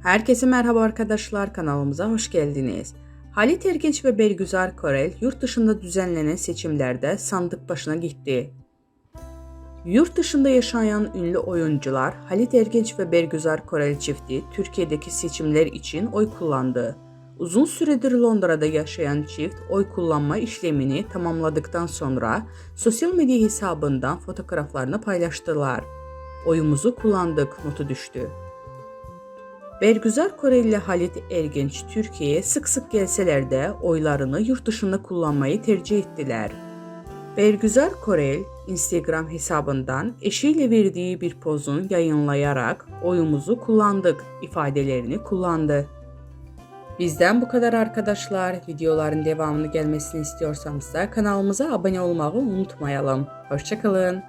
Herkese merhaba arkadaşlar, kanalımıza hoş geldiniz. Halit Ergenç ve Bergüzar Korel yurt dışında düzenlenen seçimlerde sandık başına gitti. Yurt dışında yaşayan ünlü oyuncular Halit Ergenç ve Bergüzar Korel çifti Türkiye'deki seçimler için oy kullandı. Uzun süredir Londra'da yaşayan çift oy kullanma işlemini tamamladıktan sonra sosyal medya hesabından fotoğraflarını paylaştılar. Oyumuzu kullandık notu düştü. Bergüzar Korel ile Halit Ergenç Türkiye'ye sık sık gelseler de oylarını yurt dışında kullanmayı tercih ettiler. Bergüzar Korel Instagram hesabından eşiyle verdiği bir pozun yayınlayarak oyumuzu kullandık ifadelerini kullandı. Bizden bu kadar arkadaşlar. Videoların devamını gelmesini istiyorsanız da kanalımıza abone olmayı unutmayalım. Hoşça kalın.